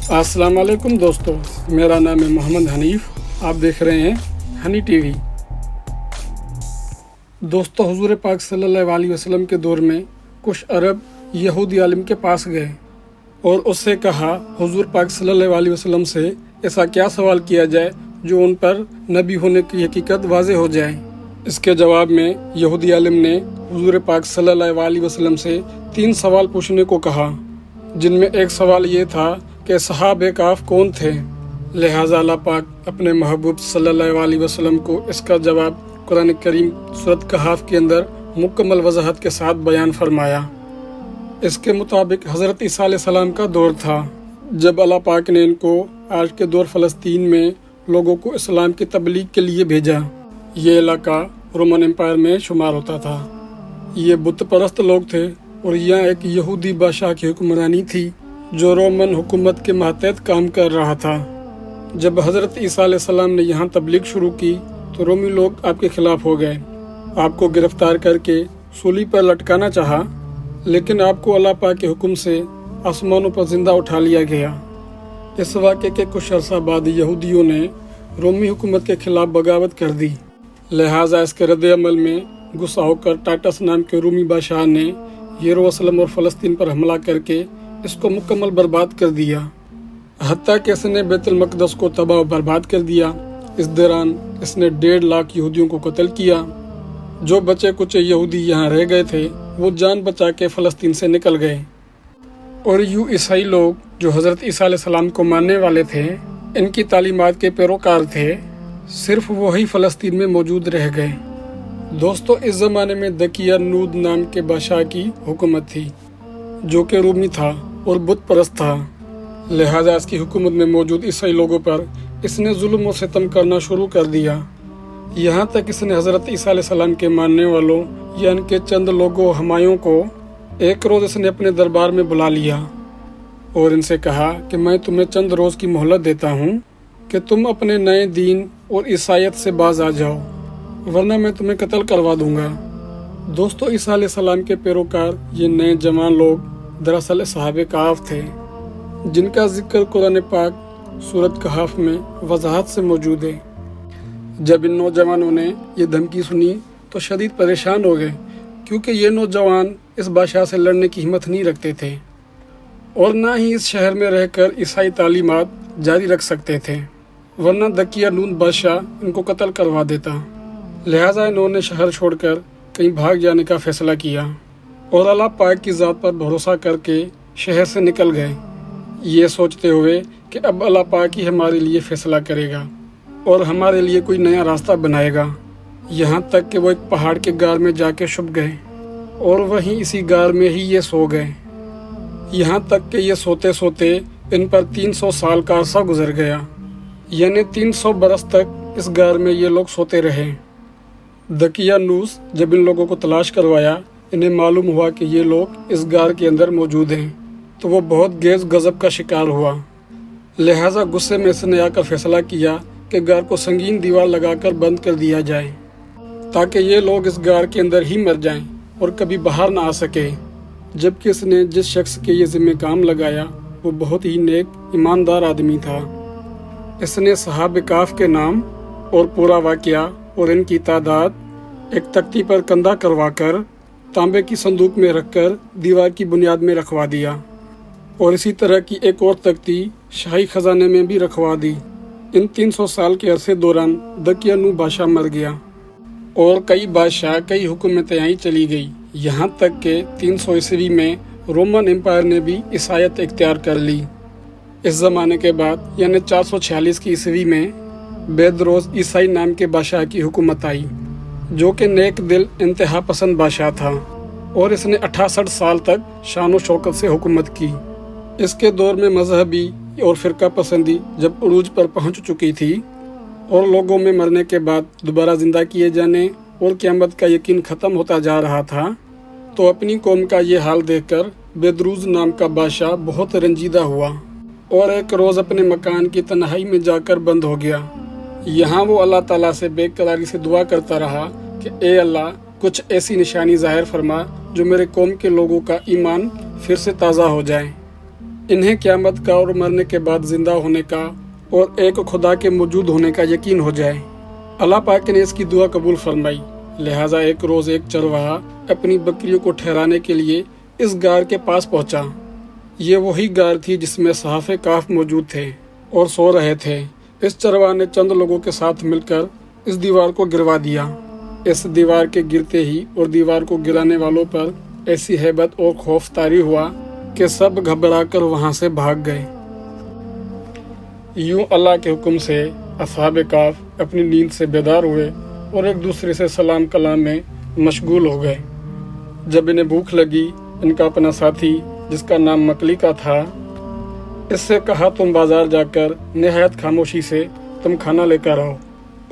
अस्सलाम वालेकुम दोस्तों, मेरा नाम है मोहम्मद हनीफ़। आप देख रहे हैं हनी टीवी। दोस्तों, हुजूर पाक सल्लल्लाहु अलैहि वसल्लम के दौर में कुछ अरब यहूदी आलिम के पास गए और उससे कहा, हुजूर पाक सल्लल्लाहु अलैहि वसल्लम से ऐसा क्या सवाल किया जाए जो उन पर नबी होने की हकीकत वाज़े हो जाए। इसके जवाब में यहूदी आलिम ने हुजूर पाक सल्लल्लाहु अलैहि वसल्लम से 3 सवाल पूछने को कहा, जिनमें एक सवाल ये था कि सहाबे काफ कौन थे। लिहाजा अल्लाह पाक अपने महबूब सल्लल्लाहु अलैहि वसल्लम को इसका जवाब कुरान करीम सूरत कहफ के अंदर मुकम्मल वजाहत के साथ बयान फरमाया। इसके मुताबिक हज़रत ईसा अलैहिस्सलाम का दौर था जब अल्लाह पाक ने इनको आज के दौर फ़लस्तीन में लोगों को इस्लाम की तबलीग के लिए भेजा। ये इलाका रोमन एम्पायर में शुमार होता था। ये बुत परस्त लोग थे और यहाँ एक यहूदी बादशाह की हुक्मरानी थी जो रोमन हुकूमत के मातहत काम कर रहा था। जब हज़रत ईसा अलैहिस्सलाम ने यहाँ तबलीग शुरू की तो रोमी लोग आपके खिलाफ हो गए। आपको गिरफ्तार करके सूली पर लटकाना चाहा, लेकिन आपको अल्लाह पाक के हुक्म से आसमानों पर जिंदा उठा लिया गया। इस वाक़े के कुछ अर्सा बाद यहूदियों ने रोमी हुकूमत के खिलाफ बगावत कर दी। लिहाजा इसके रद्द-ए-अमल में गुस्सा होकर टाटस नाम के रूमी बादशाह ने यरूशलेम और फ़लस्तीन पर हमला करके इसको मुकम्मल बर्बाद कर दिया। हत्ता कि इसने बैतुल मक़दस को तबाह बर्बाद कर दिया। इस दौरान इसने 1.5 लाख यहूदियों को कत्ल किया। जो बचे कुछ यहूदी यहाँ रह गए थे वो जान बचा के फ़लस्तीन से निकल गए और यूं ईसाई लोग जो हज़रत ईसा अलैहिस्सलाम को मानने वाले थे, इनकी तालीमात के पैरोकार थे, सिर्फ वही फ़लस्तीन में मौजूद रह गए। दोस्तों, इस ज़माने में दकियानूद नाम के बादशाह की हुकूमत थी जो कि रूमी था और बुत परस्त था। लिहाजा इसकी हुकूमत में मौजूद ईसाई लोगों पर इसने जुल्म और सितम करना शुरू कर दिया। यहाँ तक इसने हज़रत ईसा अलैहिस्सलाम के मानने वालों या इनके चंद लोगों हमायों को एक रोज़ इसने अपने दरबार में बुला लिया और इनसे कहा कि मैं तुम्हें चंद रोज़ की मोहलत देता हूँ कि तुम अपने नए दीन और ईसाईयत से बाज आ जाओ, वरना मैं तुम्हें कत्ल करवा दूंगा। दोस्तों, ईसा अलैहिस्सलाम के पैरोकार ये नए जवान लोग दरअसल सहाबे काफ थे, जिनका जिक्र कुरान पाक सूरत कहफ में वजाहत से मौजूद है। जब इन नौजवानों ने ये धमकी सुनी तो शदीद परेशान हो गए, क्योंकि ये नौजवान इस बादशाह से लड़ने की हिम्मत नहीं रखते थे और ना ही इस शहर में रहकर ईसाई तालीमात जारी रख सकते थे, वरना दकियानूद बादशाह इनको कत्ल करवा देता। लिहाजा इन्होंने शहर छोड़कर कहीं भाग जाने का फैसला किया और अल्लाह पाक की ज़ात पर भरोसा करके शहर से निकल गए, ये सोचते हुए कि अब अल्लाह पाक ही हमारे लिए फ़ैसला करेगा और हमारे लिए कोई नया रास्ता बनाएगा। यहाँ तक कि वो एक पहाड़ के गार में जाके छुप गए और वहीं इसी गार में ही ये सो गए। यहाँ तक कि ये सोते सोते इन पर 300 साल का अरसा गुजर गया, यानी 300 बरस तक इस गार में ये लोग सोते रहे। दकियानूस जब इन लोगों को तलाश करवाया, इन्हें मालूम हुआ कि ये लोग इस गार के अंदर मौजूद हैं, तो वो बहुत गैज़ गज़ब का शिकार हुआ। लिहाजा गुस्से में इसने आकर फैसला किया कि गार को संगीन दीवार लगाकर बंद कर दिया जाए, ताकि ये लोग इस गार के अंदर ही मर जाएं और कभी बाहर ना आ सके। जबकि इसने जिस शख्स के ये ज़िम्मे काम लगाया वो बहुत ही नेक ईमानदार आदमी था। इसने सहाबे काफ के नाम और पूरा वाक़या और इनकी तादाद एक तख्ती पर कंधा करवाकर तांबे की संदूक में रखकर दीवार की बुनियाद में रखवा दिया और इसी तरह की एक और तख्ती शाही खजाने में भी रखवा दी। इन 300 साल के अरसे दौरान दकियानूद बादशाह मर गया और कई बादशाह कई हुकूमतें आई चली गई, यहाँ तक कि 300 ईस्वी में रोमन एम्पायर ने भी ईसाईयत इख्तियार कर ली। इस ज़माने के बाद यानी 446 की ईस्वी में बेदरोस ईसाई नाम के बादशाह की हुकूमत आई, जो कि नेक दिल इंतहा पसंद बादशाह था और इसने 68 साल तक शान और शौकत से हुकूमत की। इसके दौर में मजहबी और फ़िरका पसंदी जब उरूज पर पहुंच चुकी थी और लोगों में मरने के बाद दोबारा ज़िंदा किए जाने और क़यामत का यकीन ख़त्म होता जा रहा था, तो अपनी कौम का ये हाल देखकर बेदरूज नाम का बादशाह बहुत रंजीदा हुआ और एक रोज़ अपने मकान की तन्हाई में जाकर बंद हो गया। यहाँ वो अल्लाह ताला से बेकरारी से दुआ करता रहा कि ए अल्लाह, कुछ ऐसी निशानी ज़ाहिर फरमा जो मेरे कौम के लोगों का ईमान फिर से ताज़ा हो जाए। इन्हें क़यामत का और मरने के बाद जिंदा होने का और एक खुदा के मौजूद होने का यकीन हो जाए। अल्लाह पाक ने इसकी दुआ कबूल फरमाई। लिहाजा एक रोज़ एक चरवाहा अपनी बकरियों को ठहराने के लिए इस गार के पास पहुंचा। ये वही गार थी जिसमें सहाफ़े काफ मौजूद थे और सो रहे थे। इस चरवाहा ने चंद लोगों के साथ मिलकर इस दीवार को गिरवा दिया। इस दीवार के गिरते ही और दीवार को गिराने वालों पर ऐसी हैबत और खौफ तारी हुआ कि सब घबराकर वहां से भाग गए। यूं अल्लाह के हुक्म से असहाबे काफ अपनी नींद से बेदार हुए और एक दूसरे से सलाम कलाम में मशगूल हो गए। जब इन्हें भूख लगी, इनका अपना साथी जिसका नाम मकलिका था, इससे कहा तुम बाजार जाकर निहायत खामोशी से तुम खाना लेकर आओ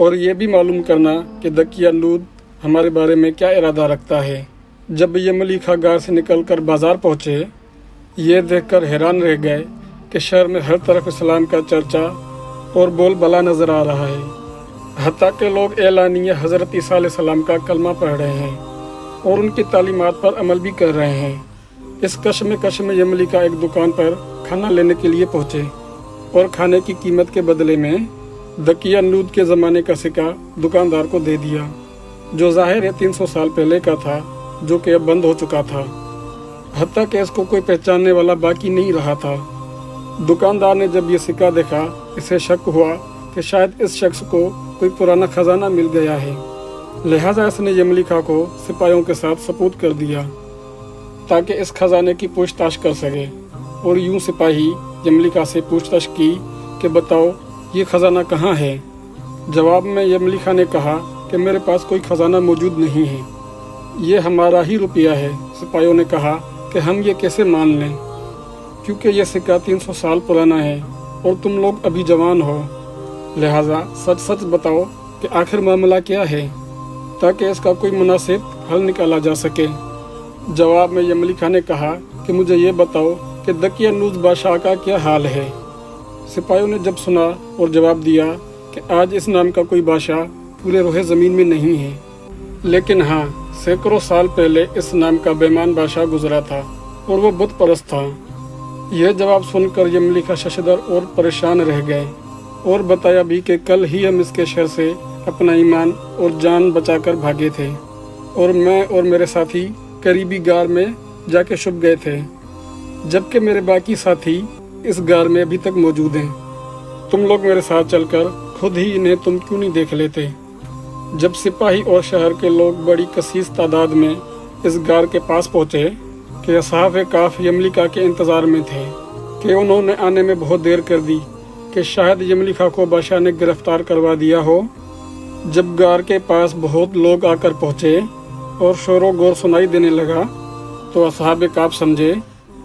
और ये भी मालूम करना कि दकियानूद हमारे बारे में क्या इरादा रखता है। जब ये मलिका गार से निकलकर बाजार पहुँचे, ये देखकर हैरान रह गए कि शहर में हर तरफ इस्लाम का चर्चा और बोलबाला नजर आ रहा है। हत्ता के लोग एलानिया हज़रत ईसा अलैहिस्सलाम का कलमा पढ़ रहे हैं और उनकी तालीमात पर अमल भी कर रहे हैं। इस कश में ये मलिका एक दुकान पर खाना लेने के लिए पहुँचे और खाने की कीमत के बदले में दकियानूद के ज़माने का सिक्का दुकानदार को दे दिया, जो ज़ाहिर है 300 साल पहले का था, जो कि अब बंद हो चुका था। हत्ता कि इसको कोई पहचानने वाला बाकी नहीं रहा था। दुकानदार ने जब ये सिक्का देखा, इसे शक हुआ कि शायद इस शख्स को कोई पुराना खजाना मिल गया है। लिहाजा इसने ये मलिका को सिपाहियों के साथ सपूत कर दिया ताकि इस खजाने की पूछताछ कर सके। और यूं सिपाही ये मलिका से पूछताछ की कि बताओ ये खजाना कहाँ है। जवाब में ये मलिका ने कहा कि मेरे पास कोई खजाना मौजूद नहीं है, ये हमारा ही रुपया है। सिपाहियों ने कहा कि हम ये कैसे मान लें, क्योंकि ये सिक्का 300 साल पुराना है और तुम लोग अभी जवान हो। लिहाजा सच सच बताओ कि आखिर मामला क्या है, ताकि इसका कोई मुनासिब हल निकाला जा सके। जवाब में ये मलिका ने कहा कि मुझे ये बताओ कि दकियानूद बादशाह का क्या हाल है। सिपाहियों ने जब सुना और जवाब दिया कि आज इस नाम का कोई बादशाह पूरे रोहे ज़मीन में नहीं है, लेकिन हाँ, सैकड़ों साल पहले इस नाम का बेईमान बादशाह गुजरा था और वो बुत परस्त था। यह जवाब सुनकर ये मलिका शशदर और परेशान रह गए और बताया भी कि कल ही हम इसके शहर से अपना ईमान और जान बचाकर भागे थे और मैं और मेरे साथी करीबी गार में जाके छुप गए थे, जबकि मेरे बाकी साथी इस गार में अभी तक मौजूद हैं। तुम लोग मेरे साथ चलकर खुद ही इन्हें तुम क्यों नहीं देख लेते। जब सिपाही और शहर के लोग बड़ी कसीस तादाद में इस गार के पास पहुँचे कि असहाबे काफ ये मलिका के इंतज़ार में थे कि उन्होंने आने में बहुत देर कर दी कि शायद ये मलिका को बादशाह ने गिरफ्तार करवा दिया हो। जब गार के पास बहुत लोग आकर पहुँचे और शोरो गोर सुनाई देने लगा, तो असहाबे काफ समझे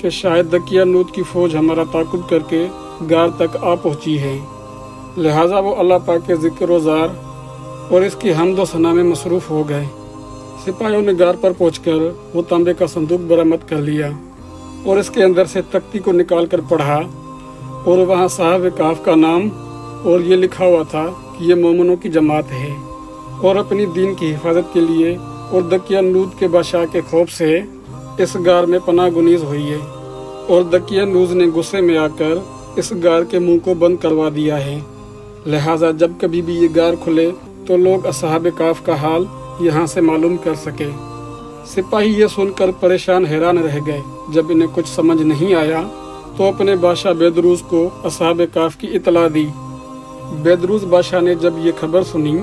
कि शायद दकियानूद की फ़ौज हमारा ताक़ुब करके गार तक आ पहुँची है। लिहाजा वो अल्लाह पाक के ज़िक्र व ज़ार और इसकी हम्द व सना में मसरूफ़ हो गए। सिपाहियों ने गार पर पहुंचकर वो तांबे का संदूक बरामद कर लिया और इसके अंदर से तख्ती को निकाल कर पढ़ा और वहाँ साहब काफ का नाम और ये लिखा हुआ था कि ये मोमिनों की जमात है और अपनी दीन की हिफाजत के लिए और दकियानूद के बादशाह के खौफ से इस गार में पनाह गुनीज हुई है। और दकियानूद ने गुस्से में आकर इस गार के मुंह को बंद करवा दिया है। लिहाजा जब कभी भी ये गार खुले तो लोग असहाब काफ का हाल यहाँ से मालूम कर सके। सिपाही ये सुनकर परेशान हैरान रह गए। जब इन्हें कुछ समझ नहीं आया तो अपने बादशाह बेदरूज को असहाब काफ की इतला दी। बेदरूज बादशाह ने जब ये खबर सुनी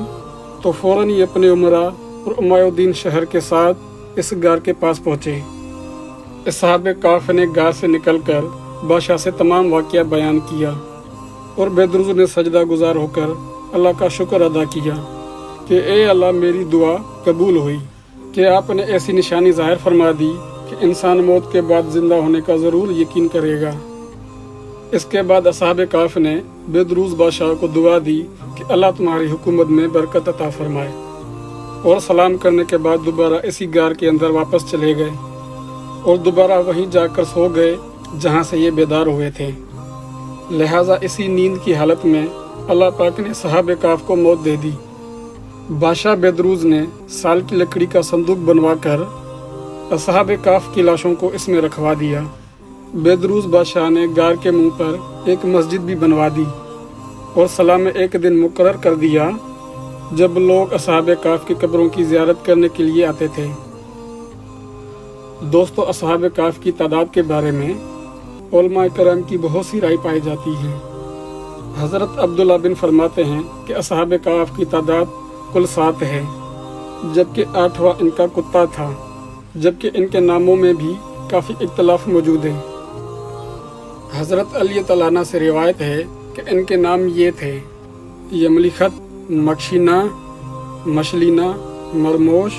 तो फौरन ही अपने उमरा और उमायुद्दीन शहर के साथ इस गार के पास पहुँचे। असहाब काफ ने गार से निकलकर बादशाह से तमाम वाक़या बयान किया और बेदरूज ने सजदा गुजार होकर अल्लाह का शुक्र अदा किया कि ए अल्लाह, मेरी दुआ कबूल हुई कि आपने ऐसी निशानी ज़ाहिर फरमा दी कि इंसान मौत के बाद ज़िंदा होने का ज़रूर यकीन करेगा। इसके बाद असहाब काफ ने बेदरूज बादशाह को दुआ दी कि अल्लाह तुम्हारी हुकूमत में बरकत अता फरमाए, और सलाम करने के बाद दोबारा इसी गार के अंदर वापस चले गए और दोबारा वहीं जाकर सो गए जहां से ये बेदार हुए थे। लिहाजा इसी नींद की हालत में अल्लाह पाक ने सहाबे काफ को मौत दे दी। बादशाह बेदरूज ने साल की लकड़ी का संदूक बनवाकर असहाबे काफ की लाशों को इसमें रखवा दिया बेदरूज बादशाह ने गार के मुंह पर एक मस्जिद भी बनवा दी और सला में एक दिन मुकर्रर कर दिया जब लोग असहाब काफ की कब्रों की ज़ियारत करने के लिए आते थे। दोस्तों, असहाब काफ की तादाद के बारे में उलमा करम की बहुत सी राय पाई जाती है। हज़रत अब्दुल्ला बिन फरमाते हैं कि असहाब काफ की तादाद कुल 7 है, जबकि 8वां इनका कुत्ता था, जबकि इनके नामों में भी काफ़ी इख्तलाफ मौजूद है। हज़रत अली तआला से रिवायत है कि इनके नाम ये थे: यमलिखत, मकशीना, मशलीना, मरमोश,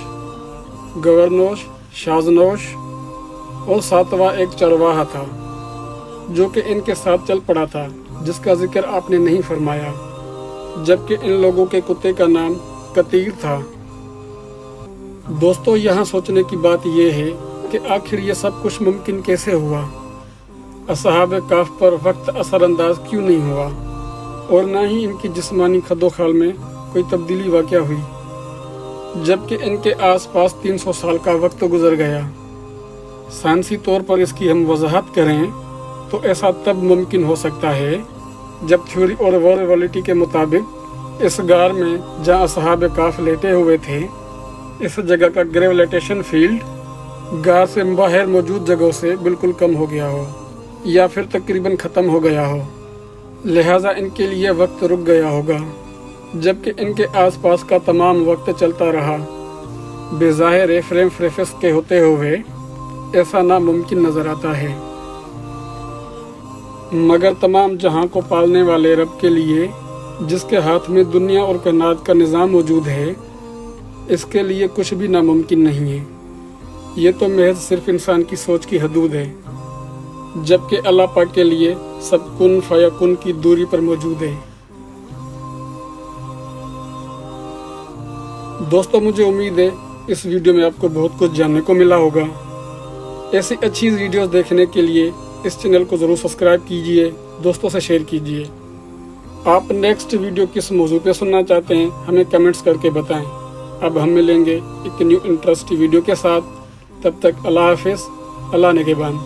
गवर्नोश, शाजनोश और 7वां एक चरवाहा था जो कि इनके साथ चल पड़ा था, जिसका जिक्र आपने नहीं फरमाया, जबकि इन लोगों के कुत्ते का नाम कतीर था। दोस्तों, यहाँ सोचने की बात यह है कि आखिर ये सब कुछ मुमकिन कैसे हुआ। असहाब काफ पर वक्त असरअंदाज क्यों नहीं हुआ और ना ही इनकी जिस्मानी खदोखाल में कोई तब्दीली वाक़या हुई, जबकि इनके आसपास 300 साल का वक्त गुजर गया। साइंसी तौर पर इसकी हम वजाहत करें तो ऐसा तब मुमकिन हो सकता है जब थ्योरी और वॉरेबिलिटी के मुताबिक इस गार में जहाँ असहाब काफ लेटे हुए थे, इस जगह का ग्रेविटेशन फील्ड गार से बाहर मौजूद जगहों से बिल्कुल कम हो गया हो या फिर तकरीबन ख़त्म हो गया हो, लिहाजा इनके लिए वक्त रुक गया होगा, जबकि इनके आसपास का तमाम वक्त चलता रहा। बेज़ाहिर फ्रेम फ्रेफस के होते हुए ऐसा नामुमकिन नज़र आता है, मगर तमाम जहां को पालने वाले रब के लिए, जिसके हाथ में दुनिया और कायनात का निज़ाम मौजूद है, इसके लिए कुछ भी नामुमकिन नहीं है। ये तो महज सिर्फ इंसान की सोच की हदूद है, जबकि अल्लाह पाक के लिए सब कुन फयकुन की दूरी पर मौजूद है। दोस्तों, मुझे उम्मीद है इस वीडियो में आपको बहुत कुछ जानने को मिला होगा। ऐसी अच्छी वीडियोस देखने के लिए इस चैनल को ज़रूर सब्सक्राइब कीजिए, दोस्तों से शेयर कीजिए। आप नेक्स्ट वीडियो किस मौजू पे सुनना चाहते हैं हमें कमेंट्स करके बताएं। अब हम मिलेंगे एक न्यू इंटरेस्टिंग वीडियो के साथ। तब तक अल्लाह हाफिज़, अल्लाह निगहबान।